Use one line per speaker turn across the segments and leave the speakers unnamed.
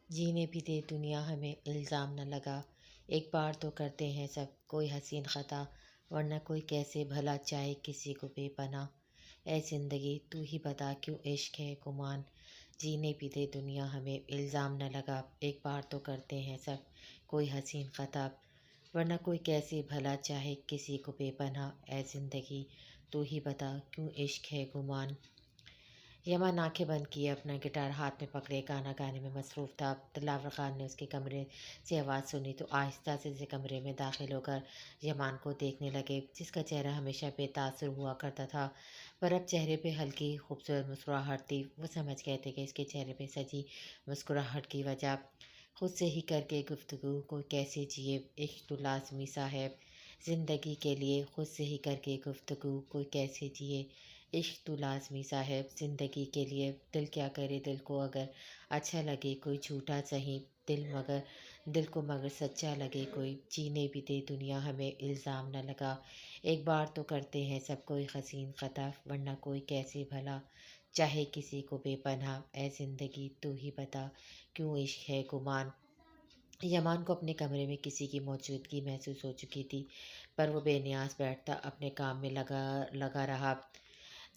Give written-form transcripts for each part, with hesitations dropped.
جینے بھی دے دنیا ہمیں الزام نہ لگا، ایک بار تو کرتے ہیں سب کوئی حسین خطا، ورنہ کوئی کیسے بھلا چاہے کسی کو بے پناہ۔ اے زندگی تو ہی بتا کیوں عشق ہے گمان، جینے بھی دے دنیا ہمیں الزام نہ لگا، ایک بار تو کرتے ہیں سب کوئی حسین خطا، ورنہ کوئی کیسے بھلا چاہے کسی کو بے پناہ۔ اے زندگی تو ہی بتا کیوں عشق ہے گمان۔ یمن آنکھیں بند کیے اپنا گٹار ہاتھ میں پکڑے گانا گانے میں مصروف تھا۔ دلاور خان نے اس کے کمرے سے آواز سنی تو آہستہ سے کمرے میں داخل ہو کر یمان کو دیکھنے لگے، جس کا چہرہ ہمیشہ بے تاثر ہوا کرتا تھا، پر اب چہرے پہ ہلکی خوبصورت مسکراہٹ تھی۔ وہ سمجھ گئے تھے کہ اس کے چہرے پہ سجی مسکراہٹ کی وجہ خود سے ہی کر کے گفتگو کو کیسے جیے، عشق تو لازمی سا ہے زندگی کے لیے، خود سے ہی کر کے گفتگو کو کیسے جیے، عشق تو لازمی سا ہے زندگی کے لیے۔ دل کیا کرے دل کو اگر اچھا لگے کوئی جھوٹا سہی، دل کو مگر سچا لگے کوئی، جینے بھی دے دنیا ہمیں الزام نہ لگا، ایک بار تو کرتے ہیں سب کوئی حسین خطا، ورنہ کوئی کیسے بھلا چاہے کسی کو بے پناہ۔ اے زندگی تو ہی بتا کیوں عشق ہے گمان۔ یمان کو اپنے کمرے میں کسی کی موجودگی محسوس ہو چکی تھی، پر وہ بے نیاز بیٹھتا اپنے کام میں لگا رہا۔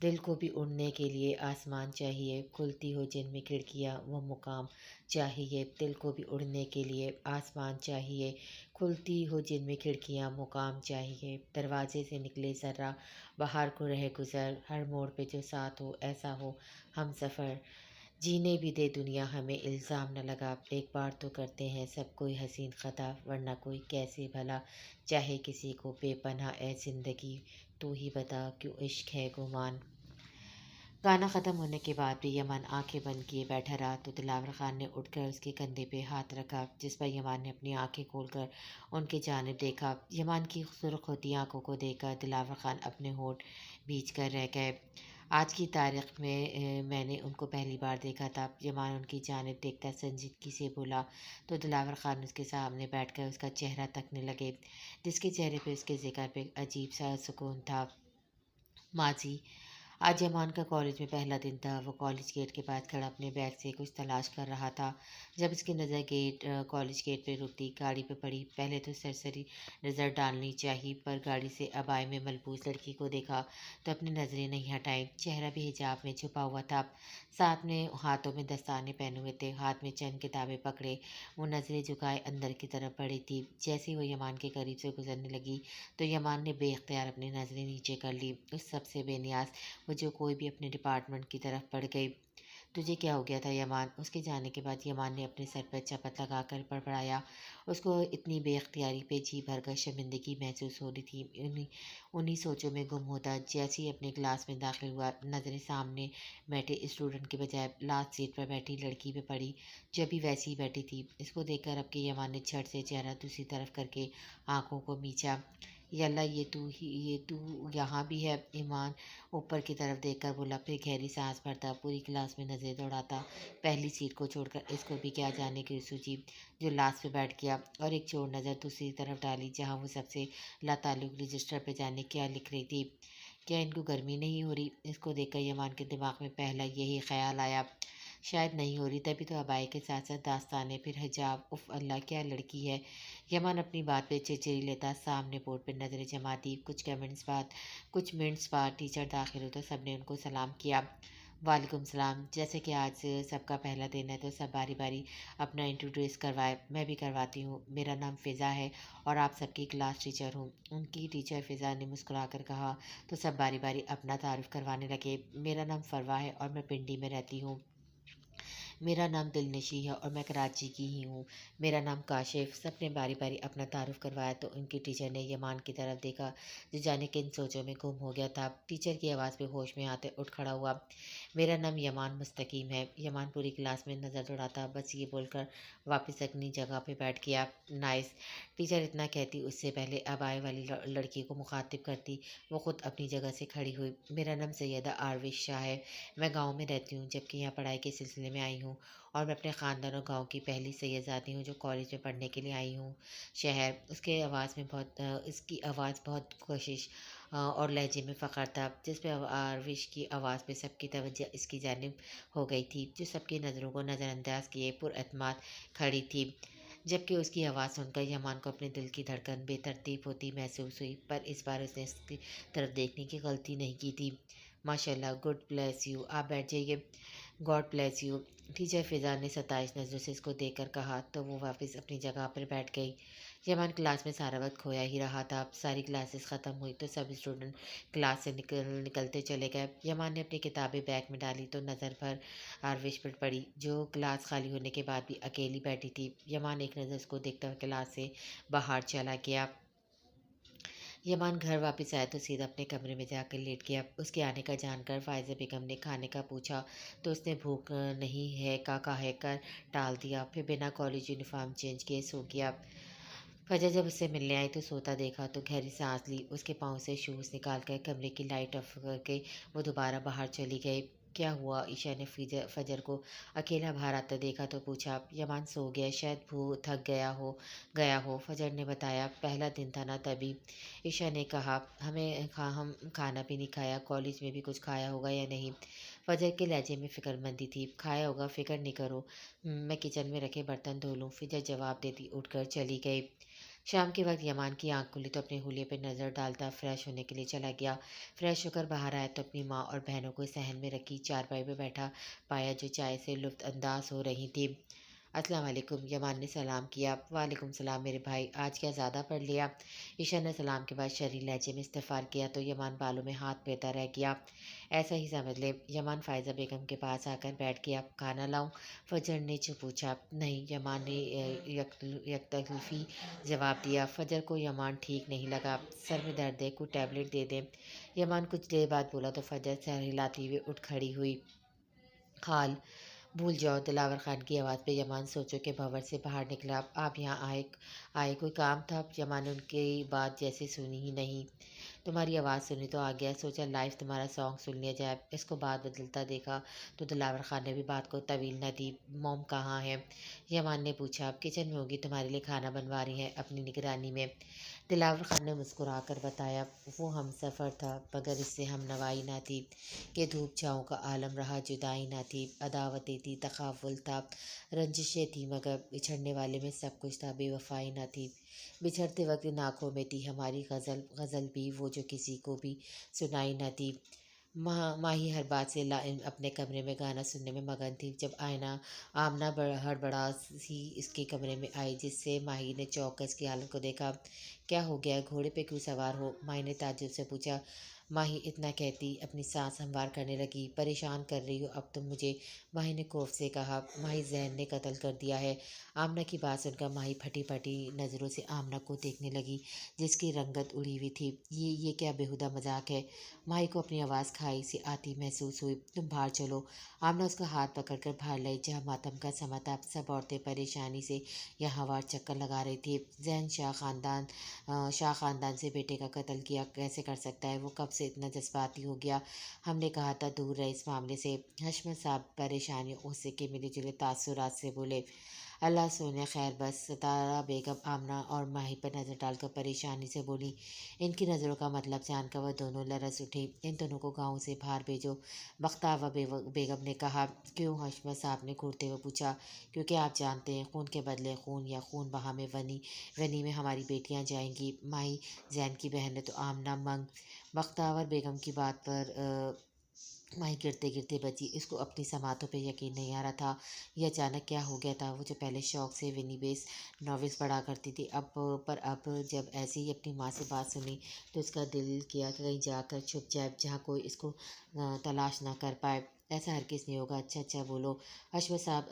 دل کو بھی اڑنے کے لیے آسمان چاہیے، کھلتی ہو جن میں کھڑکیاں وہ مقام چاہیے، دل کو بھی اڑنے کے لیے آسمان چاہیے، کھلتی ہو جن میں کھڑکیاں مقام چاہیے، دروازے سے نکلے ذرہ باہر کو رہ گزر، ہر موڑ پہ جو ساتھ ہو ایسا ہو ہم سفر، جینے بھی دے دنیا ہمیں الزام نہ لگا، ایک بار تو کرتے ہیں سب کوئی حسین خطا، ورنہ کوئی کیسے بھلا چاہے کسی کو بے پناہ۔ اے زندگی تو ہی بتا کیوں عشق ہے گمان۔ گانا ختم ہونے کے بعد بھی یمان آنکھیں بند کیے بیٹھا رہا تو دلاور خان نے اٹھ کر اس کے کندھے پہ ہاتھ رکھا، جس پر یمان نے اپنی آنکھیں کھول کر ان کی جانب دیکھا۔ یمان کی سرخ ہوتی آنکھوں کو دیکھ کر دلاور خان اپنے ہونٹ بھیج کر رہ گئے۔ آج کی تاریخ میں میں نے ان کو پہلی بار دیکھا تھا، یمان ان کی جانب دیکھتا سنجیدگی سے بولا تو دلاور خان اس کے سامنے بیٹھ کر اس کا چہرہ تکنے لگے، جس کے چہرے پہ اس کے ذکر پہ عجیب سا سکون تھا۔ ماضی آج یمان کا کالج میں پہلا دن تھا۔ وہ کالج گیٹ کے پاس کھڑا اپنے بیگ سے کچھ تلاش کر رہا تھا، جب اس کی نظر کالج گیٹ پہ رکتی گاڑی پہ پڑی۔ پہلے تو سرسری نظر ڈالنی چاہی، پر گاڑی سے عبائے میں ملبوس لڑکی کو دیکھا تو اپنی نظریں نہیں ہٹائیں۔ چہرہ بھی حجاب میں چھپا ہوا تھا، ساتھ میں ہاتھوں میں دستانے پہنے ہوئے تھے، ہاتھ میں چند کتابیں پکڑے وہ نظریں جھکائے اندر کی طرف بڑھی تھی۔ جیسے ہی وہ یمان کے قریب سے گزرنے لگی تو یمان نے بے اختیار اپنی نظریں نیچے کر لی، اس سب سے بے نیاز وہ جو کوئی بھی اپنے ڈپارٹمنٹ کی طرف بڑھ گئی۔ تجھے کیا ہو گیا تھا یمان؟ اس کے جانے کے بعد یمان نے اپنے سر پر چپت لگا کر بڑبڑایا۔ اس کو اتنی بے اختیاری پہ جی بھر کر شرمندگی محسوس ہو رہی تھی، انہی سوچوں میں گم ہوتا۔ جیسے ہی اپنے کلاس میں داخل ہوا، نظریں سامنے بیٹھے اسٹوڈنٹ کے بجائے لاسٹ سیٹ پر بیٹھی لڑکی پہ پڑی، جو ابھی ویسی ہی بیٹھی تھی۔ اس کو دیکھ کر اب کے یمان نے جھٹ سے چہرہ دوسری طرف کر کے آنکھوں کو میچا۔ یاللہ یہ تو یہاں بھی ہے، ایمان اوپر کی طرف دیکھ کر بولا، پھر گہری سانس بھرتا پوری کلاس میں نظریں دوڑاتا، پہلی سیٹ کو چھوڑ کر اس کو بھی کیا جانے کی سوچی جو لاسٹ پہ بیٹھ گیا، اور ایک چور نظر دوسری طرف ڈالی جہاں وہ سب سے لاتعلق رجسٹر پہ جانے کیا لکھ رہی تھی۔ کیا ان کو گرمی نہیں ہو رہی؟ اس کو دیکھ کر یمان کے دماغ میں پہلا یہی خیال آیا، شاید نہیں ہو رہی، تبھی تو عبائے کے ساتھ ساتھ داستانے پھر حجاب، اف اللہ کیا لڑکی ہے۔ یمان اپنی بات پہ چرچری لیتا سامنے بورڈ پہ نظریں جما دی۔ کچھ منٹس بعد ٹیچر داخل ہوتا، سب نے ان کو سلام کیا۔ وعلیکم السلام۔ جیسے کہ آج سب کا پہلا دن ہے تو سب باری باری اپنا انٹروڈیوس کروائے، میں بھی کرواتی ہوں، میرا نام فضا ہے اور آپ سب کی کلاس ٹیچر ہوں۔ ان کی ٹیچر فضا نے مسکرا کر کہا تو سب باری باری اپنا تعارف کروانے لگے۔ میرا نام فروا ہے اور میں پنڈی میں رہتی ہوں۔ میرا نام دلنشی ہے اور میں کراچی کی ہی ہوں۔ میرا نام کاشف۔ سب نے باری باری اپنا تعارف کروایا تو ان کی ٹیچر نے یمان کی طرف دیکھا جو جانے کن سوچوں میں گم ہو گیا تھا۔ ٹیچر کی آواز پہ ہوش میں آتے اٹھ کھڑا ہوا، میرا نام یمان مستقیم ہے۔ یمان پوری کلاس میں نظر دوڑاتا بس یہ بول کر واپس اپنی جگہ پہ بیٹھ گیا۔ نائس۔ ٹیچر اتنا کہتی اس سے پہلے عبائے والی لڑکی کو مخاطب کرتی وہ خود اپنی جگہ سے کھڑی ہوئی، میرا نام سیدہ آروش شاہ ہے، میں گاؤں میں رہتی ہوں جبکہ یہاں پڑھائی کے سلسلے میں آئی ہوں۔ ہوں اور میں اپنے خاندان اور گاؤں کی پہلی سیاحزادی ہوں جو کالج میں پڑھنے کے لیے آئی ہوں شہر۔ اس کی آواز بہت کوشش اور لہجے میں فخر تھا، جس پہ آروش کی آواز پہ سب کی توجہ اس کی جانب ہو گئی تھی، جو سب کی نظروں کو نظر انداز کیے پر اعتماد کھڑی تھی، جبکہ اس کی آواز سن کر یمان کو اپنے دل کی دھڑکن بے ترتیب ہوتی محسوس ہوئی، پر اس بار اس نے اس کی طرف دیکھنے کی غلطی نہیں کی تھی۔ ماشاء اللہ، گڈ بلیس یو، آپ بیٹھ جائیے۔ گاڈ بلیس یو، ٹیچر فضا نے ستائش نظروں سے اس کو دیکھ کر کہا تو وہ واپس اپنی جگہ پر بیٹھ گئی۔ یمان کلاس میں سارا وقت کھویا ہی رہا تھا۔ ساری کلاسز ختم ہوئی تو سب اسٹوڈنٹ کلاس سے نکلتے چلے گئے۔ یمان نے اپنی کتابیں بیگ میں ڈالی تو نظر بھر آروش پر پڑی، جو کلاس خالی ہونے کے بعد بھی اکیلی بیٹھی تھی۔ یمان ایک نظر اس کو دیکھتا ہوا کلاس سے باہر چلا گیا۔ یمان گھر واپس آیا تو سیدھا اپنے کمرے میں جا کر لیٹ گیا۔ اس کے آنے کا جان کر فائزہ بیگم نے کھانے کا پوچھا تو اس نے بھوک نہیں ہے کا کہہ کر ٹال دیا، پھر بنا کالج یونیفارم چینج کیے سو گیا۔ فجر جب اس سے ملنے آئی تو سوتا دیکھا تو گہری سانس لی، اس کے پاؤں سے شوز نکال کر کمرے کی لائٹ آف کر کے وہ دوبارہ باہر چلی گئی۔ کیا ہوا؟ عشاء نے فجر کو اکیلا باہر آتا دیکھا تو پوچھا۔ یمان سو گیا، شاید تھک گیا ہو، فجر نے بتایا، پہلا دن تھا نا تبھی۔ عشاء نے کہا، ہم کھانا بھی نہیں کھایا، کالج میں بھی کچھ کھایا ہوگا یا نہیں؟ فجر کے لہجے میں فکر مندی تھی۔ کھایا ہوگا، فکر نہیں کرو، میں کچن میں رکھے برتن دھو لوں، فجر جواب دیتی اٹھ کر چلی گئی۔ شام کے وقت یمان کی آنکھ کھلی تو اپنے حلیے پہ نظر ڈالتا فریش ہونے کے لیے چلا گیا۔ فریش ہو کر باہر آیا تو اپنی ماں اور بہنوں کو صحن میں رکھی چارپائی پہ بیٹھا پایا، جو چائے سے لطف انداز ہو رہی تھی۔ السلام علیکم، یمان نے سلام کیا۔ وعلیکم السلام میرے بھائی، آج کیا زیادہ پڑھ لیا؟ عشاء نے سلام کے بعد شریر لہجے میں استغفار کیا تو یمان بالوں میں ہاتھ پھیرتا رہ گیا۔ ایسا ہی سمجھ لے۔ یمان فائزہ بیگم کے پاس آ کر بیٹھ گیا۔ کھانا لاؤں؟ فجر نے پوچھا۔ نہیں، یمان نے یکتلفی جواب دیا۔ فجر کو یمان ٹھیک نہیں لگا، سر میں درد ہے، کوئی ٹیبلٹ دے دیں؟ یمان کچھ دیر بعد بولا تو فجر سر ہلاتی ہوئے اٹھ کھڑی ہوئی۔ خال بھول جاؤ، دلاور خان کی آواز پہ یمان سوچو کے بھنور سے باہر نکلا۔ آپ یہاں آئے کوئی کام تھا؟ یمان نے ان کی بات جیسے سنی ہی نہیں۔ تمہاری آواز سنی تو آ گیا، سوچا لائیو تمہارا سانگ سن لیا جائے۔ اس کو بات بدلتا دیکھا تو دلاور خان نے بھی بات کو طویل نہ دی۔ موم کہاں ہے؟ یمان نے پوچھا۔ کچن میں ہوگی، تمہارے لیے کھانا بنوا رہی ہیں اپنی نگرانی میں، دلاور خان نے مسکرا کر بتایا۔ وہ ہم سفر تھا مگر اس سے ہم نوائی نہ تھی کہ دھوپ چھاؤں کا عالم رہا، جدائی نہ تھی، عداوتیں تھی، تغافل تھا، رنجشیں تھی، مگر بچھڑنے والے میں سب کچھ تھا، بے وفائی نہ تھی۔ بچھڑتے وقت ان آنکھوں میں تھی ہماری غزل بھی وہ جو کسی کو بھی سنائی نہ دی۔ ماہی ہر بات سے لا علم اپنے کمرے میں گانا سننے میں مگن تھی، جب آمنہ ہڑبڑا سی اس کے کمرے میں آئی، جس سے ماہی نے چونک کر اس کی حالت کو دیکھا۔ کیا ہو گیا؟ گھوڑے پہ کیوں سوار ہو؟ ماہی نے تعجب سے پوچھا۔ ماہی اتنا کہتی اپنی سانس ہموار کرنے لگی۔ پریشان کر رہی ہو اب تم مجھے، ماہی نے خوف سے کہا۔ ماہی ذہن نے قتل کر دیا ہے۔ آمنہ کی بات سن کر ماہی پھٹی پھٹی نظروں سے آمنہ کو دیکھنے لگی، جس کی رنگت اڑی ہوئی تھی۔ یہ کیا بےہودہ مذاق ہے؟ ماہی کو اپنی آواز کھائی سی آتی محسوس ہوئی۔ تم باہر چلو۔ آمنہ اس کا ہاتھ پکڑ کر باہر لائی، جہاں ماتم کا سما تھا۔ سب عورتیں پریشانی سے یہاں وار چکر لگا رہی تھی۔ ذہن شاہ خاندان سے بیٹے کا قتل کیا کیسے کر سکتا ہے؟ وہ کب سے اتنا جذباتی ہو گیا؟ ہم نے کہا تھا دور رہے اس معاملے سے۔ حشمت صاحب پریشانیوں غصے کے ملے جلے تاثرات سے بولے۔ اللہ سونے خیر بس۔ ستارہ بیگم آمنہ اور ماہی پر نظر ڈال کر پریشانی سے بولی۔ ان کی نظروں کا مطلب جان کر وہ دونوں لرز اٹھی۔ ان دونوں کو گاؤں سے باہر بھیجو، بختاور بیگم نے کہا۔ کیوں؟ حشمت صاحب نے گھورتے ہوئے پوچھا۔ کیونکہ آپ جانتے ہیں خون کے بدلے خون یا خون بہا میں ونی میں ہماری بیٹیاں جائیں گی۔ ماہی زین کی بہن ہے تو آمنہ منگ۔ بختاور بیگم کی بات پر ماہی گرتے گرتے بچی۔ اس کو اپنی سماعتوں پہ یقین نہیں آ رہا تھا۔ یہ اچانک کیا ہو گیا تھا؟ وہ جو پہلے شوق سے ونی بیس ناولس پڑھا کرتی تھی، اب جب ایسے ہی اپنی ماں سے بات سنی تو اس کا دل کیا کہ کہیں جا کر چھپ جائے جہاں کوئی اس کو تلاش نہ کر پائے۔ ایسا ہرگز نہیں ہوگا۔ اچھا بولو۔ حشمت صاحب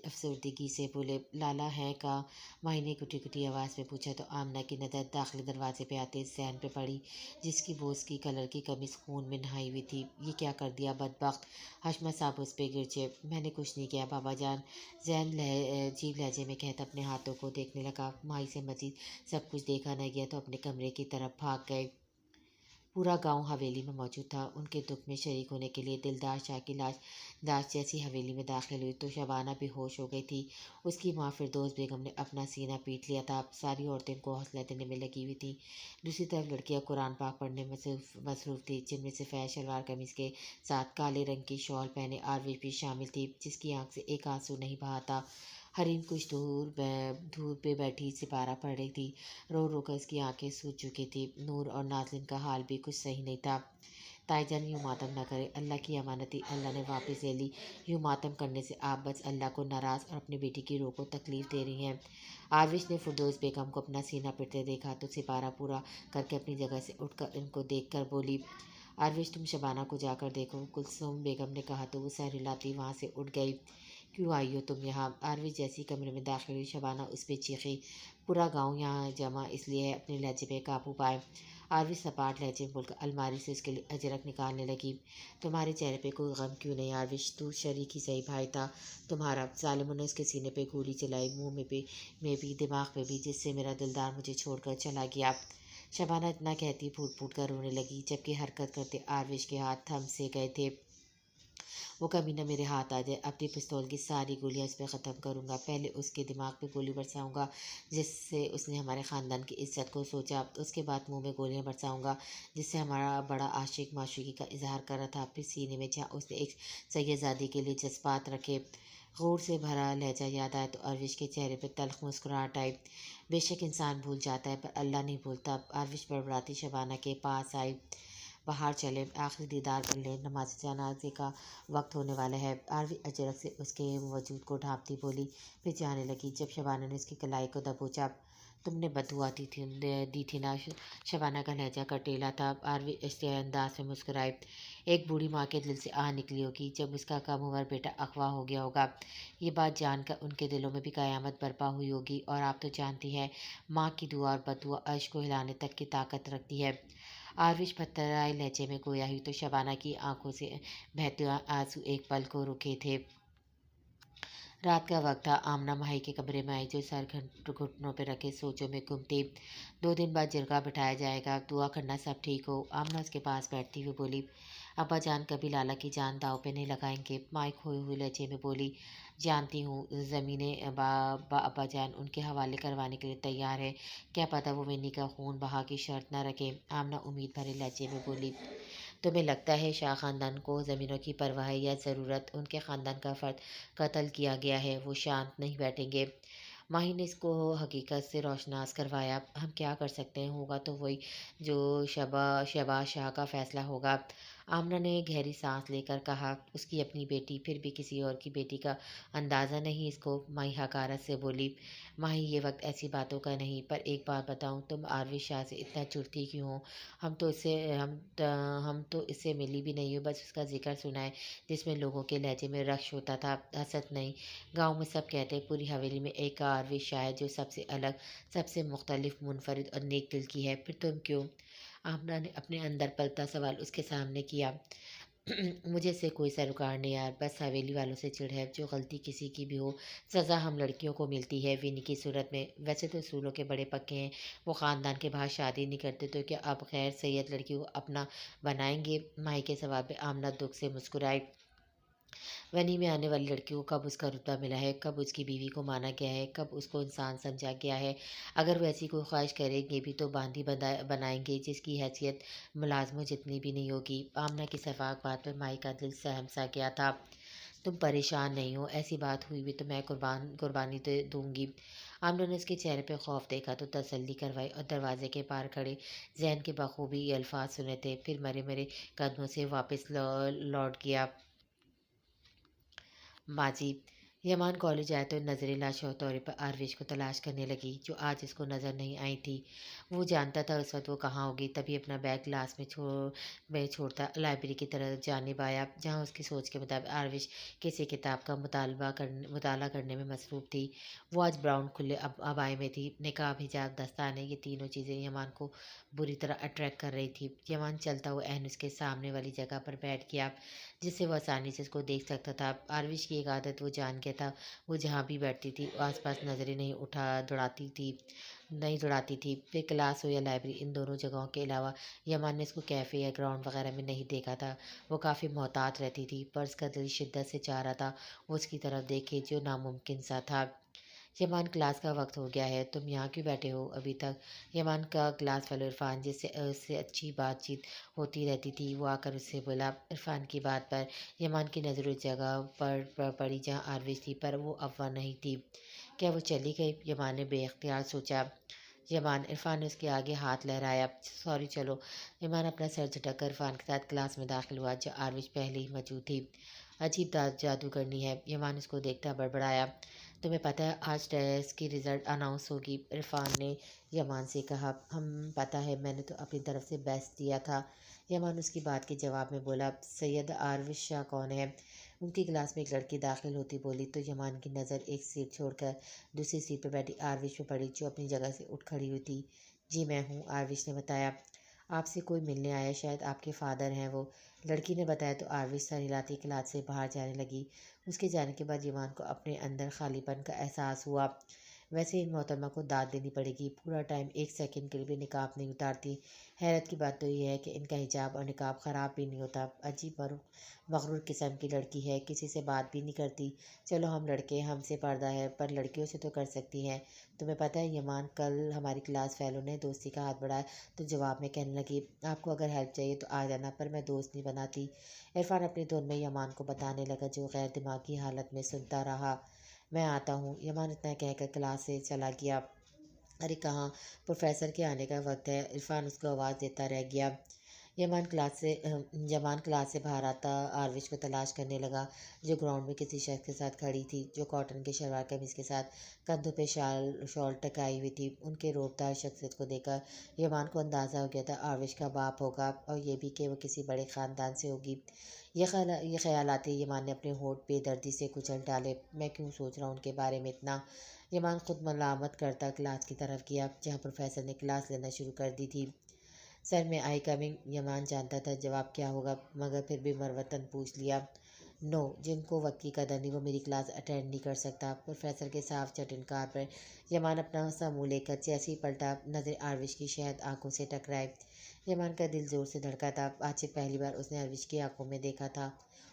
افسردگی سے بولے۔ لالا ہیں کا؟ ماہی نے کٹی کٹی آواز میں پوچھا تو آمنہ کی نظر داخلی دروازے پہ آتے ذہن پہ پڑی، جس کی بوس کی کلر کی قمیص خون میں نہائی ہوئی تھی۔ یہ کیا کر دیا بدبخت؟ حشمت صاحب اس پہ گرجے۔ میں نے کچھ نہیں کیا بابا جان، ذہن عجیب لہجے میں کہتا اپنے ہاتھوں کو دیکھنے لگا۔ ماہی سے مزید سب کچھ دیکھا نہ گیا تو اپنے کمرے کی طرف بھاگ گئے۔ पूरा गांव हवेली में मौजूद था। उनके दुख में शरीक होने के लिए दिलदार शाह की लाश लाश जैसी हवेली में दाखिल हुई तो शबाना बेहोश हो गई थी। उसकी माँ फिरदौस बेगम ने अपना सीना पीट लिया था। सारी औरतें को हौसला देने में लगी हुई थी। दूसरी तरफ लड़कियां कुरान पाक पढ़ने में मसरूफ थी, जिनमें से फैज शलवार कमीज के साथ काले रंग की शॉल पहने आरवी भी शामिल थी, जिसकी आंख से एक आंसू नहीं बहा था। हरीम कुछ दूर पे बैठी सिपारा पढ़ रही थी। रो रो कर उसकी आंखें सूज चुकी थी। नूर और नाज़रीन का हाल भी कुछ सही नहीं था। ताईजान यूँ मातम न करे, अल्लाह की अमानती अल्लाह ने वापस ले ली। यूँ मातम करने से आप बस अल्लाह को नाराज़ और अपनी बेटी की रूह को तकलीफ़ दे रही हैं। आरविश ने फिरदौस बेगम को अपना सीना पिटते देखा तो सिपारा पूरा करके अपनी जगह से उठकर इनको देख कर बोली, आरविश तुम शबाना को जाकर देखो। कुलसुम बेगम ने कहा तो वो सर हिलाती वहाँ से उठ गई। क्यों आई हो तुम यहाँ? आरविश जैसी कमरे में दाखिल हुई शबाना उस पर चीखी। पूरा गांव यहाँ जमा इसलिए है अपने लहजे पे काबू पाए। आरवी सपाट लहजे में बोलकर अलमारी से उसके लिए अजरक निकालने लगी। तुम्हारे चेहरे पे कोई गम क्यों नहीं आरविश? तू शरीक ही सही भाई था तुम्हारा। जालिमों ने उसके सीने पे गोली चलाई, मुंह में भी दिमाग में भी, जिससे मेरा दिलदार मुझे छोड़कर चला गया। शबाना इतना कहती फूट फूट कर रोने लगी, जबकि हरकत करते आरविश के हाथ थम से गए थे। वो कभी न मेरे हाथ आ जाए, अपनी पिस्तौल की सारी गोलियां उस पर ख़त्म करूँगा। पहले उसके दिमाग पे गोली बरसाऊँगा जिससे उसने हमारे ख़ानदान की इज्जत को सोचा। उसके बाद मुंह में गोलियां बरसाऊँगा जिससे हमारा बड़ा आशिक माशूकी का इजहार कर रहा था। फिर सीने में जहाँ उसने एक सैयदजादी के लिए जज्बात रखे। गौर से भरा लहजा याद आया तो अरविश के चेहरे पर तल्ख मुस्कुराहट आई। बेशक इंसान भूल जाता है पर अल्लाह नहीं भूलता। अरविश बड़बड़ाती शबाना के पास आई। बाहर चले, आखिरी दीदार कर ले, नमाज जनाजे का वक्त होने वाला है। आरवी अचानक से उसके वजूद को ढांपती बोली, फिर जाने लगी। जब शबाना ने उसकी कलाई को दबोचा, तुमने बददुआ दी थी ना? शबाना का लहजा कटेला था। आरवी इस अंदाज में मुस्कुराई। एक बूढ़ी माँ के दिल से आह निकली होगी जब उसका कम उम्र बेटा अगवा हो गया होगा। ये बात जानकर उनके दिलों में भी कयामत बर्पा हुई होगी। और आप तो जानती हैं, माँ की दुआ और बददुआ अर्श को हिलाने तक की ताकत रखती है। आरविश पत्थराए लहजे में गोया हुई तो शबाना की आंखों से बहते आंसू एक पल को रुके थे। रात का वक्त था। आमना माही के कमरे में आई, जो सर घुटनों पर रखे सोचों में गुम थी। 2 दिन बाद जिरगा बिठाया जाएगा, दुआ करना सब ठीक हो। आमना उसके पास बैठती हुई बोली, अब्बा जान कभी लाला की जान दाव पे नहीं लगाएंगे। माई खोए हुए लहजे में बोली, जानती हूँ ज़मीनें अब्बा जान उनके हवाले करवाने के लिए तैयार है। क्या पता वो मिन्नी का खून बहा की शर्त न रखे। आमना उम्मीद भरे लहजे में बोली, तुम्हें लगता है शाह ख़ानदान को ज़मीनों की परवाह है या ज़रूरत? उनके ख़ानदान का फ़र्द कत्ल किया गया है, वो शांत नहीं बैठेंगे। माही ने इसको हकीकत से रोशनास करवाया। हम क्या कर सकते हैं, होगा तो वही जो शहबाज शाह का फ़ैसला होगा। आमना ने गहरी सांस लेकर कहा, उसकी अपनी बेटी, फिर भी किसी और की बेटी का अंदाज़ा नहीं इसको। माही हकारत से बोली, माही ये वक्त ऐसी बातों का नहीं, पर एक बात बताऊं, तुम आरवी शाह से इतना चिढ़ती क्यों हो? हम तो इससे मिली भी नहीं हो, बस उसका जिक्र सुना है जिसमें लोगों के लहजे में रक्श होता था, हसद नहीं। गांव में सब कहते हैं पूरी हवेली में एक आरवी शाह है जो सबसे अलग, सबसे मुख्तलिफ, मुनफरिद और नेक दिल की है। फिर तुम क्यों? आमना ने अपने अंदर पलता सवाल उसके सामने किया। मुझे से कोई सरोकार नहीं यार, बस हवेली वालों से चिढ़ है। जो गलती किसी की भी हो, सज़ा हम लड़कियों को मिलती है विनी की सूरत में। वैसे तो असूलों के बड़े पक्के हैं, वो ख़ानदान के बाहर शादी नहीं करते, तो क्या अब खैर सैयद लड़की को अपना बनाएंगे? माई के सवाल पे आमना दुख से मुस्कुराई। वनी में आने वाली लड़की को कब उसका रुतबा मिला है, कब उसकी बीवी को माना गया है, कब उसको इंसान समझा गया है? अगर वो ऐसी कोई ख्वाहिश करेंगे भी तो बांदी बनाएंगे जिसकी हैसियत मुलाजमों जितनी भी नहीं होगी। आमना की सफाक बात पर माई का दिल सहम सा गया था। तुम परेशान नहीं हो, ऐसी बात हुई भी तो मैं कुर्बानी तो दूंगी। आमना ने उसके चेहरे पे खौफ देखा तो तसल्ली करवाई और दरवाजे के पार खड़े जैन के बखूबी ये अल्फाज सुने थे। फिर मरे मरे कदमों से वापस लौट गया। माजी यमान कॉलेज आया तो नजर लाशौं तौर पर आरविश को तलाश करने लगी, जो आज इसको नज़र नहीं आई थी। वो जानता था उस वक्त वो कहाँ होगी। तभी अपना बैग क्लास में छोड़ता लाइब्रेरी की तरफ जानिब आया, जहाँ उसकी सोच के मुताबिक आरविश किसी किताब का मुताला करने में मसरूफ़ थी। वो आज ब्राउन खुले अबाए में थी। निकाब, हिजाब, दस्ताने, ये तीनों चीज़ें यमान को बुरी तरह अट्रैक्ट कर रही थी। यमान चलता हुआ एहन उसके सामने वाली जगह पर बैठ गया, जिससे वह आसानी से उसको देख सकता था। आरविश की एक आदत वो जान गया था, वो जहाँ भी बैठती थी आसपास नज़रें नहीं उठा दौड़ाती थी। नहीं दौड़ाती थी। फिर क्लास हो या लाइब्रेरी, इन दोनों जगहों के अलावा यमान ने इसको कैफ़े या ग्राउंड वगैरह में नहीं देखा था। वो काफ़ी मोहतात रहती थी, पर उसका दिल शिद्दत से चाह रहा था वो उसकी तरफ देखे, जो नामुमकिन सा था। यमान, क्लास का वक्त हो गया है, तुम यहाँ क्यों बैठे हो अभी तक? यमान का क्लास फेलो इरफान, जिससे उससे अच्छी बातचीत होती रहती थी, वो आकर उससे बोला। इरफान की बात पर यमान की नज़र उस जगह पर पड़ी जहाँ आरविश थी, पर वो अफवाह नहीं थी। क्या वो चली गई? यमान ने बेख्तियार सोचा। यमान, इरफान ने उसके आगे हाथ लहराया। सॉरी, चलो। यमान अपना सर झटक कर इरफान के साथ क्लास में दाखिल हुआ, जहाँ आरविश पहले ही मौजूद थी। अजीब जादूगरनी है, यमान उसको देखता बड़बड़ाया। तुम्हें पता है आज टेस्ट की रिज़ल्ट अनाउंस होगी? इरफान ने यमान से कहा। हम, पता है, मैंने तो अपनी तरफ से बेस्ट दिया था। यमान उसकी बात के जवाब में बोला। सैयद आरविश शाह कौन है? उनकी क्लास में एक लड़की दाखिल होती बोली तो यमान की नज़र एक सीट छोड़कर दूसरी सीट पर बैठी आरविश पे पड़ी, जो अपनी जगह से उठ खड़ी हुई थी। जी मैं हूँ, आरविश ने बताया। आपसे कोई मिलने आया, शायद आपके फादर हैं वो। लड़की ने बताया तो आरविश सर हिलाती क्लास से बाहर जाने लगी। उसके जाने के बाद यमान को अपने अंदर खालीपन का एहसास हुआ। वैसे इन मोहतरमा को दाद देनी पड़ेगी, पूरा टाइम एक सेकंड के लिए भी निकाब नहीं उतारती। हैरत की बात तो यह है कि इनका हिजाब और निकाब ख़राब भी नहीं होता। अजीब मगरूर किस्म की लड़की है, किसी से बात भी नहीं करती। चलो हम लड़के, हमसे पर्दा है, पर लड़कियों से तो कर सकती हैं। तुम्हें पता है यमान, कल हमारी क्लास फेलो ने दोस्ती का हाथ बढ़ाया तो जवाब में कहने लगी, आपको अगर हेल्प चाहिए तो आ जाना, पर मैं दोस्त नहीं बनाती। इरफान अपनी धुन में यमान को बताने लगा, जो गैर दिमागी हालत में सुनता रहा। मैं आता हूँ, यमान इतना कहकर क्लास से चला गया। अरे कहाँ, प्रोफेसर के आने का वक्त है, इरफान उसको आवाज़ देता रह गया। यमान क्लास से बाहर आता आरविश को तलाश करने लगा, जो ग्राउंड में किसी शख्स के साथ खड़ी थी, जो कॉटन के शलवार कमीज़ के साथ कंधों पे शॉल टकाई हुई थी। उनके रोबदार शख्सियत को देखकर यमान को अंदाज़ा हो गया था आरविश का बाप होगा, और ये भी कि वो किसी बड़े ख़ानदान से होगी। ये ख्याल आते ही यमान ने अपने होठ बेदर्दी से कुचल डाले। मैं क्यों सोच रहा हूँ उनके बारे में इतना? यमान खुद मलामत करता क्लास की तरफ गया, जहाँ प्रोफेसर ने क्लास लेना शुरू कर दी थी। सर में आई कमिंग? यमान जानता था जवाब क्या होगा, मगर फिर भी मरवतन पूछ लिया। नो, जिनको वक्त की कदर नहीं वो मेरी क्लास अटेंड नहीं कर सकता। प्रोफेसर के साफ चट इनकार पर यमान अपना सा मुँह लेकर जैसे ही पलटा, नजर आरविश की शहद आंखों से टकराए। यमान का दिल जोर से धड़का था। आज से पहली बार उसने आरविश की आंखों में देखा था,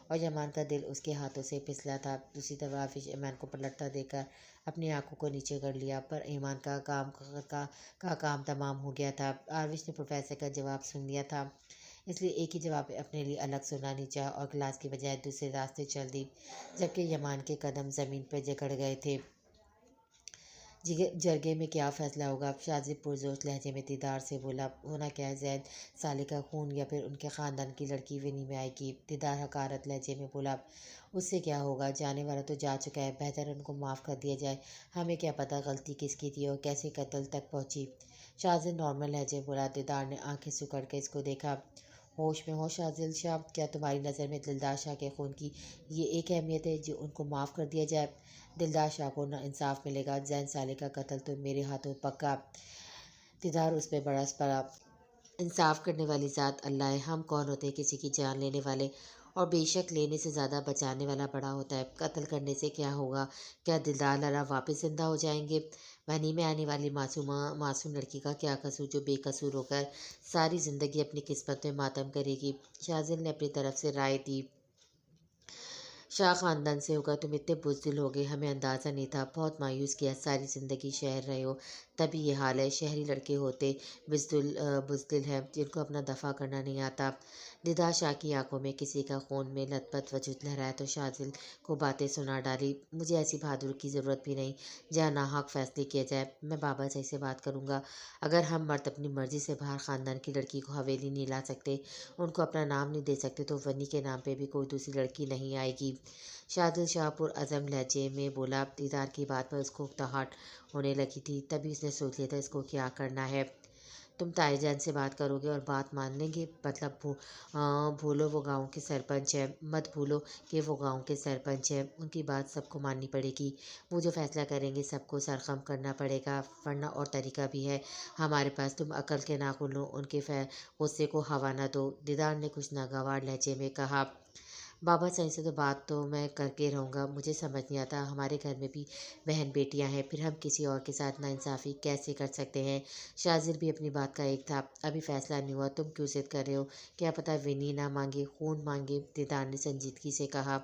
और यमान का दिल उसके हाथों से फिसला था। दूसरी तरफ आरविश यमान को पलटता देखकर अपनी आंखों को नीचे कर लिया, पर ईमान का काम तमाम हो गया था। आरविश ने प्रोफेसर का जवाब सुन लिया था, इसलिए एक ही जवाब अपने लिए अलग सुना नहीं चाहा और क्लास की बजाय दूसरे रास्ते चल दी, जबकि यमान के कदम ज़मीन पर जकड़ गए थे। जरगे में क्या फ़ैसला होगा? शाजिब पुरजोश लहजे में दीदार से बोला। होना क्या है जैद, साले का खून या फिर उनके ख़ानदान की लड़की विनी में आएगी? दीदार हकारत लहजे में बोला। उससे क्या होगा, जाने वाला तो जा चुका है, बेहतर है उनको माफ़ कर दिया जाए। हमें क्या पता गलती किसकी थी और कैसे कत्ल तक पहुंची। शाजिब नॉर्मल लहजे में बोला। दीदार ने आंखें सुकड़ के इसको देखा। होश में हो शाजिल शाह? क्या तुम्हारी नज़र में दिलदार शाह के खून की ये एक अहमियत है जो उनको माफ़ कर दिया जाए? दिलदार शाह को ना इंसाफ मिलेगा। जैन साले का कत्ल तो मेरे हाथों पक्का। दीदार उस पर बरस पड़ा। इंसाफ करने वाली ज़ात अल्लाह है, हम कौन होते हैं किसी की जान लेने वाले? और बेशक लेने से ज़्यादा बचाने वाला बड़ा होता है। कत्ल करने से क्या होगा? क्या दिलदार लाला वापस जिंदा हो जाएंगे? वहनी में आने वाली मासूम लड़की का क्या कसूर, जो बेकसूर होकर सारी ज़िंदगी अपनी किस्मत में मातम करेगी? शाजिल ने अपनी तरफ से राय दी। शाह खानदान से होकर तुम इतने बुज़दिल हो गए, हमें अंदाज़ा नहीं था। बहुत मायूस किया, सारी ज़िंदगी शहर रहे हो, तभी ये हाल है। शहरी लड़के होते बुज़दिल हैं, जिनको अपना दफ़ा करना नहीं आता। दीदार शाह की आंखों में किसी का खून में लथपथ वजूद लहराया तो शाजिल को बातें सुना डाली। मुझे ऐसी बहादुर की ज़रूरत भी नहीं जहाँ नाहक फैसले किए जाए। मैं बाबा जी से बात करूँगा। अगर हम मर्द अपनी मर्ज़ी से बाहर ख़ानदान की लड़की को हवेली नहीं ला सकते, उनको अपना नाम नहीं दे सकते, तो वनी के नाम पे भी कोई दूसरी लड़की नहीं आएगी। शादिल शाहपुर अज़म लहजे में बोला। दीदार की बात पर उसको उकताहट होने लगी थी, तभी उसने सोच लिया था इसको क्या करना है। तुम ताईजान से बात करोगे और बात मान लेंगे? मतलब भूलो वो गांव के सरपंच है, मत भूलो कि वो गांव के सरपंच है, उनकी बात सबको माननी पड़ेगी। वो जो फैसला करेंगे सबको सरखम करना पड़ेगा, वरना और तरीका भी है हमारे पास। तुम अकल के नाखून लो, उनके गुस्से को हवा न दो। दीदार ने कुछ नागवार लहजे में कहा। بابا صحیح سے تو بات تو میں کر کے رہوں گا، مجھے سمجھ نہیں آتا ہمارے گھر میں بھی بہن بیٹیاں ہیں، پھر ہم کسی اور کے ساتھ ناانصافی کیسے کر سکتے ہیں؟ شاذر بھی اپنی بات کا ایک تھا، ابھی فیصلہ نہیں ہوا، تم کیوں ضد کر رہے ہو؟ کیا پتہ ونی نہ مانگے، خون مانگے، دیدار نے سنجیدگی سے کہا۔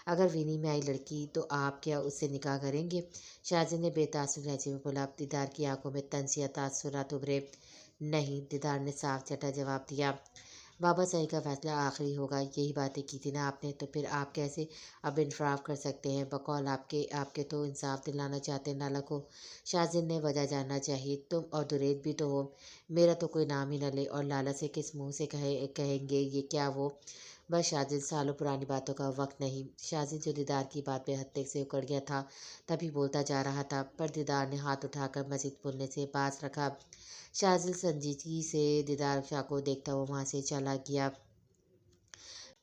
اگر ونی میں آئی لڑکی تو آپ کیا اس سے نکاح کریں گے؟ شاذر نے بے تاثر لہجے میں بولا۔ دیدار کی آنکھوں میں طنز یا تاثرات ابھرے۔ نہیں، دیدار نے صاف چٹا جواب دیا۔ بابا صحیح کا فیصلہ آخری ہوگا، یہی باتیں کی تھی نا آپ نے، تو پھر آپ کیسے اب انفراف کر سکتے ہیں؟ بقول آپ کے تو انصاف دلانا چاہتے ہیں نالک ہو۔ شاذر نے وجہ جاننا چاہیے، تم اور درید بھی تو ہو، میرا تو کوئی نام ہی نہ لے، اور لالا سے کس منہ سے کہیں گے یہ کیا وہ؟ بس شاذر، سالوں پرانی باتوں کا وقت نہیں۔ شاذر جو دیدار کی بات پہ حد تک سے اکڑ گیا تھا، تبھی بولتا جا رہا تھا، پر دیدار نے ہاتھ اٹھا کر مزید بولنے سے باز رکھا۔ شاذر سنجیدگی سے دیدار شاہ کو دیکھتا ہوا وہاں سے چلا گیا۔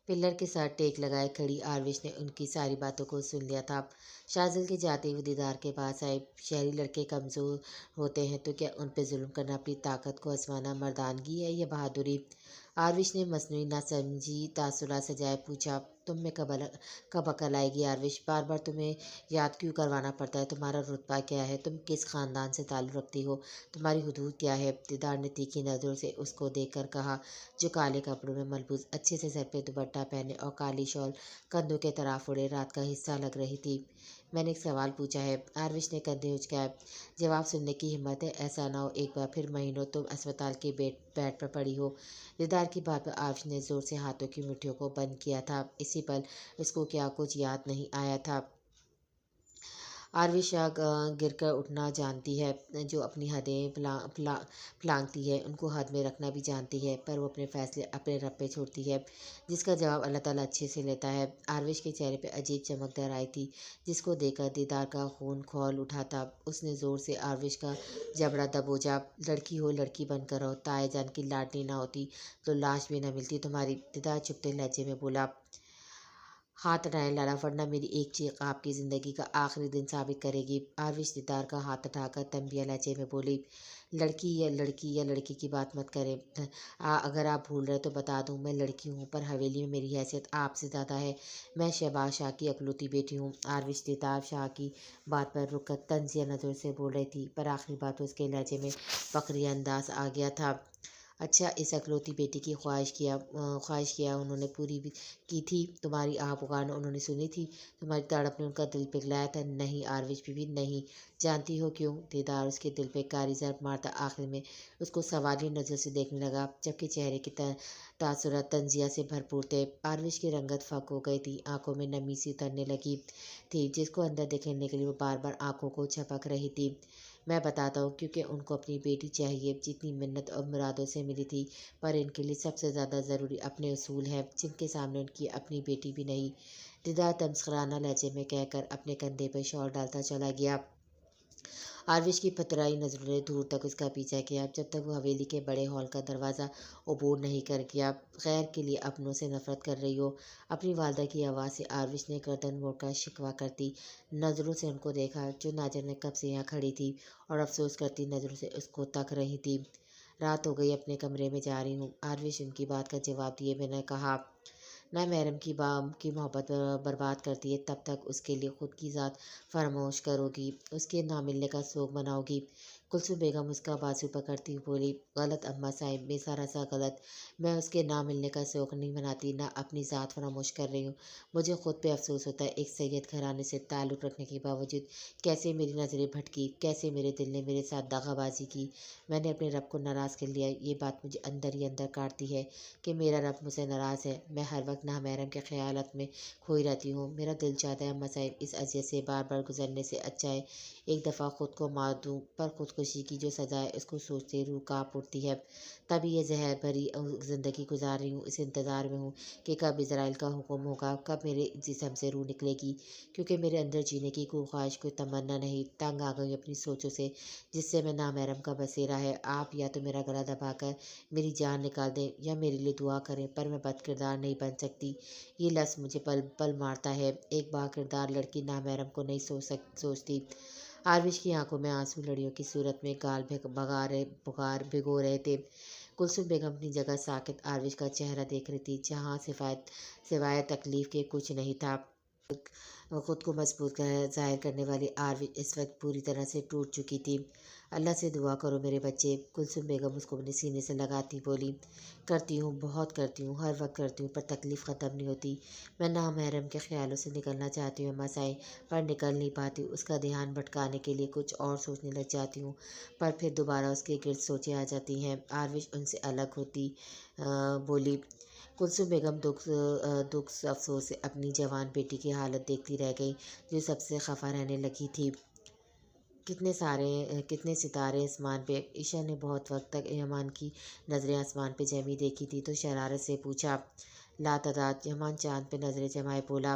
پلر کے ساتھ ٹیک لگائے کھڑی آروش نے ان کی ساری باتوں کو سن لیا تھا۔ شاذر کے جاتے ہوئے دیدار کے پاس آئے۔ شہری لڑکے کمزور ہوتے ہیں تو کیا ان پہ ظلم کرنا اپنی طاقت کو آزمانا مردانگی ہے یا بہادری؟ آروش نے مصنوعی نہ سمجھی تاثرات سجائے پوچھا۔ تم میں کب عقل آئے گی آروش؟ بار بار تمہیں یاد کیوں کروانا پڑتا ہے؟ تمہارا رتبہ کیا ہے؟ تم کس خاندان سے تعلق رکھتی ہو؟ تمہاری حدود کیا ہے؟ دیدار نے تیکھی نظروں سے اس کو دیکھ کر کہا، جو کالے کپڑوں میں ملبوس، اچھے سے سر پہ دوپٹہ پہنے اور کالی شال کندھوں کے طرف اڑے رات کا حصہ لگ رہی تھی۔ میں نے ایک سوال پوچھا ہے۔ آروش نے کندھے اچکائے۔ جواب سننے کی ہمت ہے؟ ایسا نہ ہو ایک بار پھر مہینوں تم اسپتال کے بیڈ پر پڑی ہو۔ دیدار کی بات پر آروش نے زور سے ہاتھوں کی مٹھیوں کو بند کیا تھا۔ اسی پل اس کو کیا کچھ یاد نہیں آیا تھا۔ آروش گر کر اٹھنا جانتی ہے، جو اپنی حدیں پھلانگتی ہے ان کو حد میں رکھنا بھی جانتی ہے، پر وہ اپنے فیصلے اپنے رب پہ چھوڑتی ہے، جس کا جواب اللہ تعالیٰ اچھے سے لیتا ہے۔ آروش کے چہرے پہ عجیب چمک در آئی تھی، جس کو دیکھ کر دیدار کا خون کھول اٹھا تھا۔ اس نے زور سے آروش کا جبڑا دبوچا۔ لڑکی ہو، لڑکی بن کر رہو، تائے جان کی لاڈلی نہ ہوتی تو لاش بھی نہ ملتی تمہاری۔ دیدار چپتے لہجے میں بولا۔ ہاتھ ہٹائیں لالا، ورنہ میری ایک چیخ آپ کی زندگی کا آخری دن ثابت کرے گی۔ آروش دیدار کا ہاتھ اٹھا کر تنبیہ لہجے میں بولی۔ لڑکی کی بات مت کریں، اگر آپ بھول رہے تو بتا دوں، میں لڑکی ہوں، پر حویلی میں میری حیثیت آپ سے زیادہ ہے۔ میں شہباز شاہ کی اکلوتی بیٹی ہوں۔ آروش دیدار شاہ کی بات پر رک کر طنزیہ نظروں سے بول رہی تھی، پر آخری بات اس کے لہجے میں فخریہ انداز آ گیا تھا۔ اچھا، اس اکلوتی بیٹی کی خواہش کیا انہوں نے پوری کی تھی؟ تمہاری آہ پکار انہوں نے سنی تھی؟ تمہاری تڑپ نے ان کا دل پگھلایا تھا؟ نہیں آروش بیوی، نہیں۔ جانتی ہو کیوں؟ دیدار اس کے دل پہ کاری ضرب مارتا آخر میں اس کو سوالی نظر سے دیکھنے لگا، جبکہ چہرے کے تاثرات طنزیہ سے بھرپور تھے۔ آروش کی رنگت فاق ہو گئی تھی، آنکھوں میں نمی سی اترنے لگی تھی، جس کو اندر دھکیلنے کے لیے وہ بار بار آنکھوں کو جھپک رہی تھی۔ میں بتاتا ہوں، کیونکہ ان کو اپنی بیٹی چاہیے، جتنی منت اور مرادوں سے ملی تھی، پر ان کے لیے سب سے زیادہ ضروری اپنے اصول ہیں، جن کے سامنے ان کی اپنی بیٹی بھی نہیں۔ دیدار تمسخرانہ لہجے میں کہہ کر اپنے کندھے پر شال ڈالتا چلا گیا۔ آروش کی پھترائی نظروں نے دور تک اس کا پیچھا کیا، جب تک وہ حویلی کے بڑے ہال کا دروازہ عبور نہیں کر گیا۔ غیر کے لیے اپنوں سے نفرت کر رہی ہو؟ اپنی والدہ کی آواز سے آروش نے گردن موڑ کر شکوہ کرتی نظروں سے ان کو دیکھا، جو نہ جانے کب سے یہاں کھڑی تھی اور افسوس کرتی نظروں سے اس کو تک رہی تھی۔ رات ہو گئی، اپنے کمرے میں جا رہی ہوں، آروش ان کی بات کا جواب دیے بنا کہا۔ نہ محرم کی محبت برباد کرتی ہے، تب تک اس کے لیے خود کی ذات فراموش کرو گی، اس کے نہ ملنے کا سوگ مناؤ گی؟ کلثوم بیگم اس کا بازو پکڑتی بولی۔ غلط اماں صاحب، بے سراسا غلط، میں اس کے نہ ملنے کا سوگ نہیں مناتی، نہ اپنی ذات فراموش کر رہی ہوں۔ مجھے خود پہ افسوس ہوتا ہے، ایک سید گھرانے سے تعلق رکھنے کے باوجود کیسے میری نظریں بھٹکی، کیسے میرے دل نے میرے ساتھ دغا بازی کی۔ میں نے اپنے رب کو ناراض کر لیا، یہ بات مجھے اندر ہی اندر کاٹتی ہے کہ میرا رب مجھ سے ناراض ہے۔ میں ہر وقت نامحرم کے خیالات میں کھوئی رہتی ہوں۔ میرا دل چاہتا ہے اماں صاحب، اس اذیت سے بار بار گزرنے سے اچھا ہے ایک دفعہ خود کو مار دوں، پر خودکشی کی جو سزا ہے اس کو سوچتے روح کانپ اٹھتی ہے۔ تبھی یہ زہر بھری زندگی گزار رہی ہوں، اس انتظار میں ہوں کہ کب عزرائیل کا حکم ہوگا، کب میرے جسم سے روح نکلے گی، کیونکہ میرے اندر جینے کی کوئی خواہش، کوئی تمنا نہیں۔ تنگ آ گئی اپنی سوچوں سے، جس سے میں نامحرم کا بسیرا ہے۔ آپ یا تو میرا گلا دبا کر میری جان نکال دیں یا میرے لیے دعا کریں، پر میں بد کردار نہیں بن سکتی۔ یہ لفظ مجھے پل پل مارتا ہے۔ ایک با کردار لڑکی نامحرم کو نہیں سوچتی۔ آروش کی آنکھوں میں آنسو لڑیوں کی صورت میں گال بھگو رہے تھے۔ कुलसुम बेगम अपनी जगह साकित आरविश का चेहरा देख रही थी, जहाँ सिवाय तकलीफ के कुछ नहीं था। खुद को मजबूत जाहिर करने वाली आरवी इस वक्त पूरी तरह से टूट चुकी थी। अल्लाह से दुआ करो मेरे बच्चे, कुलसुम बेगम उसको अपने सीने से लगाती बोली। करती हूँ, बहुत करती हूँ, हर वक्त करती हूँ, पर तकलीफ़ ख़त्म नहीं होती। मैं नामहरम के ख्यालों से निकलना चाहती हूँ अम्मा साईं, पर निकल नहीं पाती। उसका ध्यान भटकाने के लिए कुछ और सोचने लग जाती हूँ, पर फिर दोबारा उसके गिर्द सोचें आ जाती हैं। आरविश उनसे अलग होती बोली। कुलसुम बेगम दुख अफसोस से अपनी जवान बेटी की हालत देखती रह गई, जो सबसे खफा रहने लगी थी। कितने सितारे आसमान पे। ईशा ने बहुत वक्त तक यमान की नज़रें आसमान पे जमी देखी थी, तो शरारत से पूछा। लातादाद। यमान चांद पे नज़रें जमाए बोला।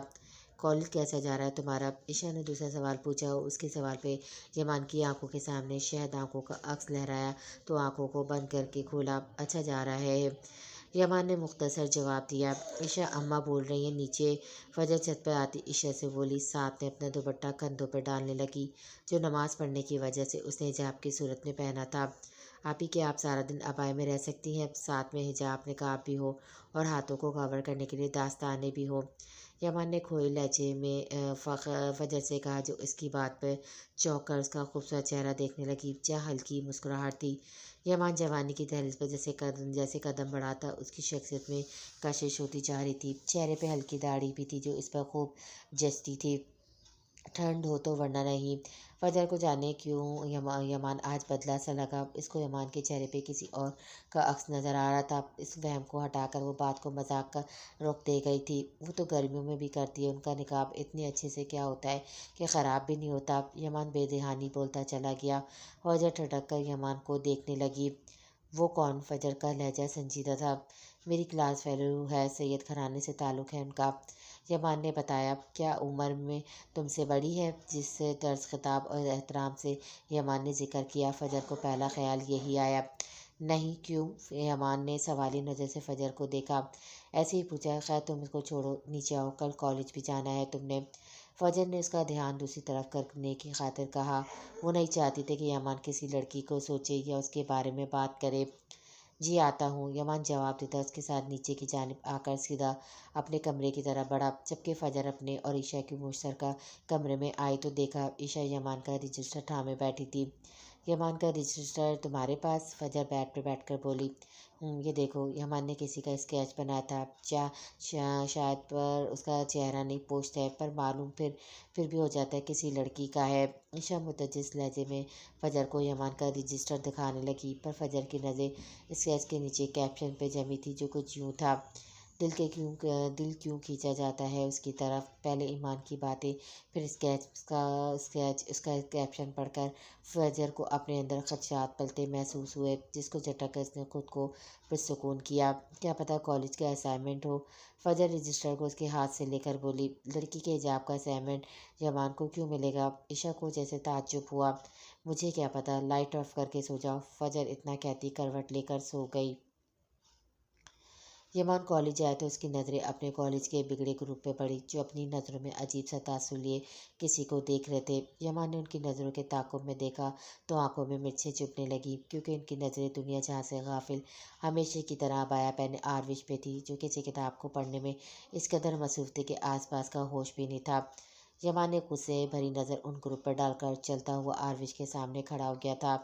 कॉलेज कैसा जा रहा है तुम्हारा? ईशा ने दूसरा सवाल पूछा। उसके सवाल पे यमान की आंखों के सामने शहद आंखों का अक्स लहराया, तो आंखों को बंद करके खोला। अच्छा जा रहा है, यमान ने मुख्तसर जवाब दिया। ईशा अम्मा बोल रही है नीचे। फजर छत पर आती ईशा से बोली, साथ में अपना दुपट्टा कंधों पर डालने लगी, जो नमाज पढ़ने की वजह से उसने हिजाब की सूरत में पहना था। आप ही कि आप सारा दिन अबाए में रह सकती हैं, साथ में हिजाब निकाब भी हो और हाथों को कवर करने के लिए दास्ताने भी हो। यमान ने खोए लहजे में फजर से कहा, जो इसकी बात पर चौंक कर उसका खूबसूरत चेहरा देखने लगी, जहाँ हल्की मुस्कुराहट थी। यमान जवानी की दहलीज पर जैसे कदम बढ़ाता उसकी शख्सियत में कशिश होती जा रही थी। चेहरे पे हल्की दाढ़ी भी थी, जो इस पर खूब जचती थी। ठंड हो तो वरना नहीं। फजर को जाने क्यों यमान आज बदला सा लगा। इसको यमान के चेहरे पे किसी और का अक्स नज़र आ रहा था। इस वहम को हटाकर वो बात को मजाक का रोक दे गई थी। वो तो गर्मियों में भी करती है, उनका निकाब इतने अच्छे से क्या होता है कि ख़राब भी नहीं होता। यमान बेदहानी बोलता चला गया। फजर ठटक कर यमान को देखने लगी। वो कौन? फजर का लहजा संजीदा था। मेरी क्लास फेलो है, सैयद घराने से ताल्लुक़ है उनका, यमान ने बताया। क्या उम्र में तुमसे बड़ी है? जिससे तर्ज खिताब और एहतराम से यमान ने जिक्र किया, फजर को पहला ख्याल यही आया। नहीं, क्यों? यमान ने सवाली नज़र से फजर को देखा। ऐसे ही पूछा। खैर तुम इसको छोड़ो, नीचे आओ, कल कॉलेज भी जाना है तुमने। फजर ने उसका ध्यान दूसरी तरफ करने की खातिर कहा। वो नहीं चाहती थी कि यमान किसी लड़की को सोचे या उसके बारे में बात करे। जी आता हूँ, यमान जवाब देता उसके साथ नीचे की जानिब आकर सीधा अपने कमरे की तरफ बढ़ा। जबकि फजर अपने और ईशा की मुश्तरका कमरे में आई, तो देखा ईशा यमान का रजिस्टर थामे बैठी थी। यमान का रजिस्टर तुम्हारे पास? फजर बेड पर बैठकर बोली। ये देखो, यमान ने किसी का स्केच बनाया था। शायद पर उसका चेहरा नहीं पोस्ट है, पर मालूम फिर भी हो जाता है किसी लड़की का है। ईशा मुतजिस लहजे में फजर को यमान का रजिस्टर दिखाने लगी, पर फजर की नज़र स्केच के नीचे कैप्शन पे जमी थी, जो कुछ यूँ था। दिल क्यों खींचा जाता है उसकी तरफ? पहले ईमान की बातें, फिर उसका कैप्शन पढ़कर फजर को अपने अंदर खदशात पलते महसूस हुए, जिसको झटक कर उसने खुद को पुरसुकून किया। क्या पता कॉलेज का असाइनमेंट हो। फजर रजिस्टर को उसके हाथ से लेकर बोली। लड़की के हिजाब का असाइनमेंट यमान को क्यों मिलेगा? ईशा को जैसे ताज्जुब हुआ। मुझे क्या पता, लाइट ऑफ करके सो जाओ। फजर इतना कहती करवट लेकर सो गई। यमान कॉलेज जाए तो उसकी नज़रें अपने कॉलेज के बिगड़े ग्रुप पे पड़ी, जो अपनी नज़रों में अजीब सा तासुर लिए किसी को देख रहे थे। यमान ने उनकी नज़रों के ताक़ुब में देखा, तो आंखों में मिर्चें चुभने लगी, क्योंकि उनकी नज़रें दुनिया जहाँ से गाफिल हमेशा की तरह बाया पहने आरविश पे थी, जो किसी किताब को पढ़ने में इस कदर मसरूफ़ थे कि आसपास का होश भी नहीं था। यमान ने गुस्से भरी नज़र उन ग्रुप पर डालकर चलता हुआ आरविश के सामने खड़ा हो गया था,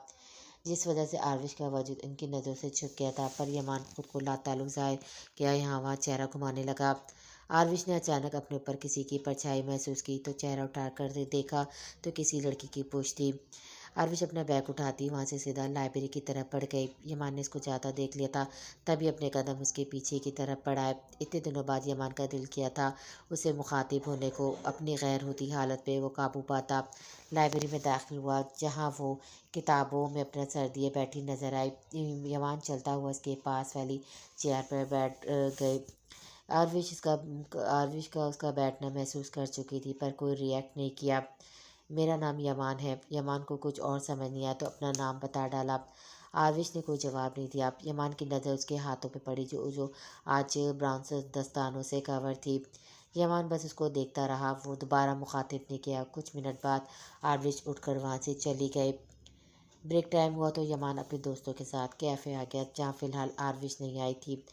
जिस वजह से आरविश का वजूद इनकी नज़रों से छुप गया था। पर यमान खुद को लाताल्लुक़ ज़ाहिर किया, यहाँ वहाँ चेहरा घुमाने लगा। आरविश ने अचानक अपने ऊपर किसी की परछाई महसूस की, तो चेहरा उठाकर देखा, तो किसी लड़की की पूछ थी। आरविश अपना बैग उठाती वहाँ से सीधा लाइब्रेरी की तरफ बढ़ गई। यमान ने इसको जाता देख लिया था, तभी अपने कदम उसके पीछे की तरफ बढ़ाए। इतने दिनों बाद यमान का दिल किया था उसे मुखातिब होने को। अपनी गैर होती हालत पे वो काबू पाता लाइब्रेरी में दाखिल हुआ, जहाँ वो किताबों में अपना सर दिए बैठी नजर आई। यमान चलता हुआ उसके पास वाली चेयर पर बैठ गए। आरविश का उसका बैठना महसूस कर चुकी थी, पर कोई रिएक्ट नहीं किया। मेरा नाम यमान है। यमान को कुछ और समझ नहीं आया, तो अपना नाम बता डाला। आरविश ने कोई जवाब नहीं दिया। यमान की नज़र उसके हाथों पे पड़ी, जो आज ब्राउन से दस्तानों से कवर थी। यमान बस उसको देखता रहा। वो दोबारा मुखातिब नहीं किया। कुछ मिनट बाद आरविश उठकर वहाँ से चली गई। ब्रेक टाइम हुआ तो यमान अपने दोस्तों के साथ कैफ़े आ गया, जहाँ फ़िलहाल आरविश नहीं आई थी।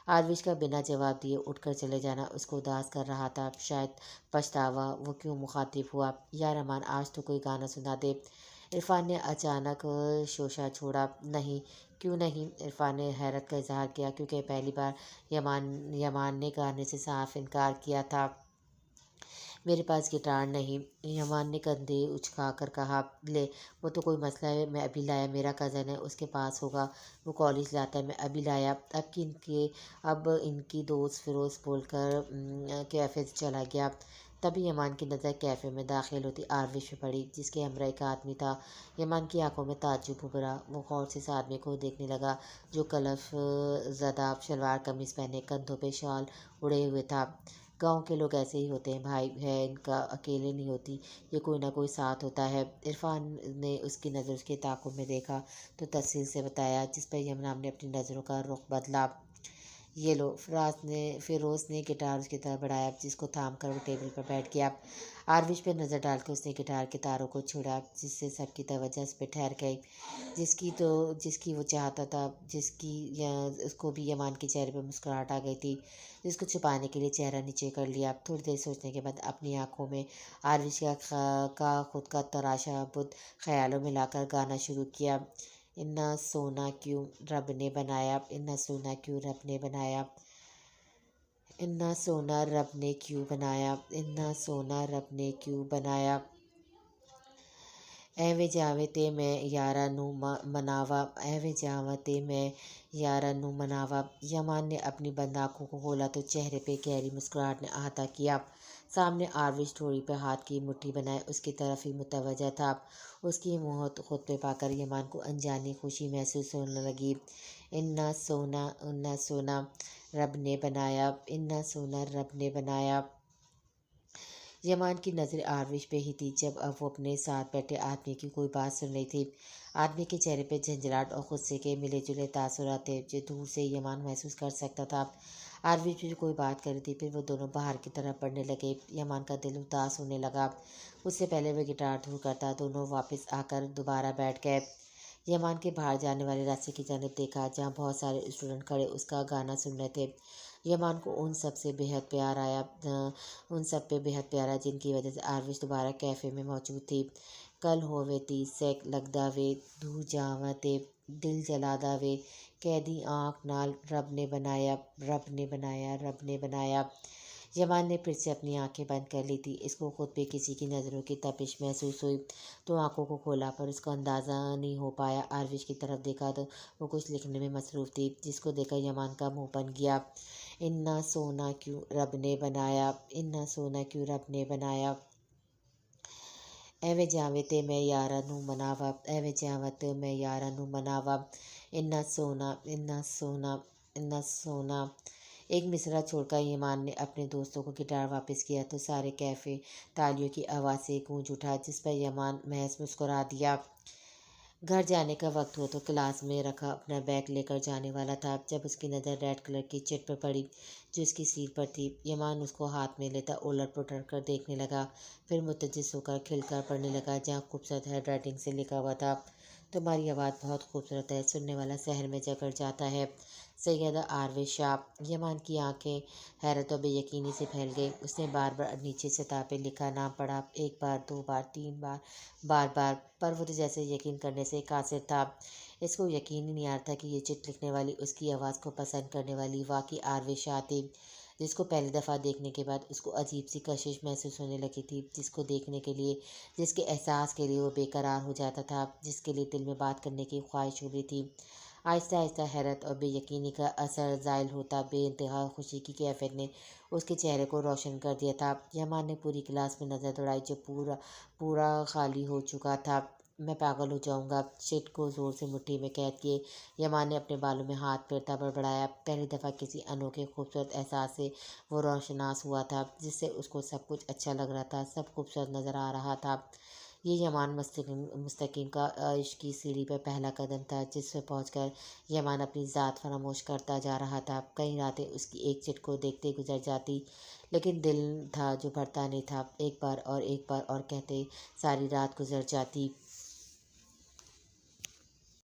आरविश का बिना जवाब दिए उठकर चले जाना उसको उदास कर रहा था। शायद पछतावा, वो क्यों मुखातिब हुआ। या रहमान, आज तो कोई गाना सुना दे। इरफान ने अचानक शोशा छोड़ा। नहीं। क्यों नहीं? इरफान ने हैरत का इजहार किया, क्योंकि पहली बार यमान यमान ने गाने से साफ इनकार किया था। मेरे पास गिटार नहीं। यमान ने कंधे उचका कर कहा। ले, वो तो कोई मसला है, मैं अभी लाया, मेरा कज़न है, उसके पास होगा, वो कॉलेज लाता है, मैं अभी लाया। अब इनकी दोस्त फिरोज़ बोलकर कैफ़े से चला गया। तभी यमान की नज़र कैफ़े में दाखिल होती आरविश पे पड़ी, जिसके हमरा एक आदमी था। यमान की आंखों में ताज्जुब उभरा। वो गौर से इस आदमी को देखने लगा, जो कलफ ज़दा शलवार कमीज़ पहने कंधों पे शॉल उड़े हुए था। गांव के लोग ऐसे ही होते हैं भाई, है इनका, अकेले नहीं होती, ये कोई ना कोई साथ होता है। इरफान ने उसकी नज़र उसके ताक़ुब में देखा तो तफसील से बताया, जिस पर यमुना ने अपनी नज़रों का रुख बदला। ये लो। फिरोज़ ने गिटार उसकी तरफ बढ़ाया, जिसको थाम कर वो टेबल पर बैठ गया। आरविश पे नज़र डालकर उसने गिटार के तारों को छुड़ा, जिससे सबकी तवज्जो उस पर ठहर गई। जिसकी वो चाहता था, उसको भी यमान के चेहरे पर मुस्कुराहट आ गई थी, जिसको छुपाने के लिए चेहरा नीचे कर लिया। थोड़ी देर सोचने के बाद अपनी आंखों में आरविश का खुद का तराशा बुत ख्यालों में लाकर गाना शुरू किया। इन्ना सोना क्यों रब ने बनाया, इन्ना सोना क्यों रब ने बनाया, इन्ना सोना रब ने क्यों बनाया, इन्ना सोना रब ने क्यों बनाया। ਐਵੇਂ ਜਾਵੇ ਤੇ ਮੈਂ ਯਾਰਾਂ ਨੂੰ ਮਨਾਵਾ, ਐਵੇਂ ਜਾਵਾਂ ਤੇ मैं यारा नू मनावा। यमान ने अपनी बंद आँखों को खोला तो चेहरे पे गहरी मुस्कुराहट ने अहाता किया। सामने आरविश ठोड़ी पे हाथ की मुट्ठी बनाए उसकी तरफ ही मुतवज्जा था। उसकी मुहत खुद पे पाकर यमान को अनजानी खुशी महसूस होने लगी। इन्ना सोना रब ने बनाया, इन्ना सोना रब ने बनाया। यमान की नज़र आरविश पे ही थी, जब अब वो अपने साथ बैठे आदमी की कोई बात सुन रही थी। आदमी के चेहरे पे झंझलाहट और गुस्से के मिले जुले तासुरात थे, जो दूर से यमान महसूस कर सकता था। आरविश भी कोई बात कर रही थी, फिर वो दोनों बाहर की तरफ बढ़ने लगे। यमान का दिल उदास होने लगा। उससे पहले वह गिटार धूल करता, दोनों वापस आकर दोबारा बैठ गए। यमान के बाहर जाने वाले रास्ते की जानिब देखा, जहाँ बहुत सारे स्टूडेंट खड़े उसका गाना सुन रहे थे। यमान को उन सब पे बेहद प्यारा, जिनकी वजह से आरविश दोबारा कैफ़े में मौजूद थी। कल होवे ती सैक लगदा वे, दूर जावा ते दिल जलादा वे, कैदी आँख नाल रब ने बनाया, रब ने बनाया, रब ने बनाया। यमान ने फिर से अपनी आंखें बंद कर ली थी। इसको खुद पे किसी की नज़रों की तपिश महसूस हुई, तो आंखों को खोला, पर उसको अंदाज़ा नहीं हो पाया। आरविश की तरफ देखा तो वो कुछ लिखने में मसरूफ़ थी, जिसको देखकर यमान का मुंह बन गया। इन्ना सोना क्यों रब ने बनाया, इन्ना सोना क्यों रब ने बनाया। ਐਵੇਂ ਜਾਵੇ ਤੇ मैं यारा नू मनावा, ਐਵੇਂ ਜਾਵਾਂ ਤੇ मैं यारा नू मनावा। इन्ना सोना, इन्ना सोना, इन्ना सोना। एक मिसरा छोड़कर ईमान ने अपने दोस्तों को गिटार वापस किया तो सारे कैफ़े तालियों की आवाज़ से गूंज उठा, जिस पर ईमान महज मुस्कुरा दिया। घर जाने का वक्त हुआ तो क्लास में रखा अपना बैग लेकर जाने वाला था, जब उसकी नज़र रेड कलर की चिट पर पड़ी, जो उसकी सीट पर थी। यमान उसको हाथ में लेता उलट पुलट कर देखने लगा, फिर मुतजिस होकर खिलकर पढ़ने लगा, जहाँ खूबसूरत हैंड राइटिंग से लिखा हुआ था, तुम्हारी आवाज़ बहुत खूबसूरत है, सुनने वाला शहर में जकड़ जाता है। सैयदा आरविश शाह। यमान की आंखें हैरत और बेयकीनी से फैल गई। उसने बार बार नीचे सतह पे लिखा नाम पढ़ा, एक बार, दो बार, तीन बार, बार बार, पर वो तो जैसे यकीन करने से कासिर था। इसको यकीन ही नहीं आ रहा था कि ये चिट लिखने वाली, उसकी आवाज़ को पसंद करने वाली वाकई आरविश शाह थी, जिसको पहली दफ़ा देखने के बाद उसको अजीब सी कशिश महसूस होने लगी थी, जिसको देखने के लिए, जिसके एहसास के लिए वो बेकरार हो जाता था, जिसके लिए दिल में बात करने की ख्वाहिश हो रही थी। आहिस्ता आहिस्ता हैरत और बेयकीनी का असर ज़ायल होता बेइंतहा खुशी की कैफियत ने उसके चेहरे को रोशन कर दिया था। यमान ने पूरी क्लास में नज़र दौड़ाई, जो पूरा पूरा खाली हो चुका था। मैं पागल हो जाऊंगा। चिट को ज़ोर से मुट्ठी में कैद किए यमान ने अपने बालों में हाथ फेरता बड़बड़ाया। पहली दफ़ा किसी अनोखे खूबसूरत एहसास से वो रोशनास हुआ था, जिससे उसको सब कुछ अच्छा लग रहा था, सब खूबसूरत नज़र आ रहा था। ये यमान मुस्तकीम का इश्क की सीढ़ी पर पहला कदम था, जिस पर पहुँच यमान अपनी ज़ात फरामोश करता जा रहा था। कई रातें उसकी एक चिट को देखते गुजर जाती, लेकिन दिल था जो भरता नहीं था। एक बार और कहते सारी रात गुजर जाती।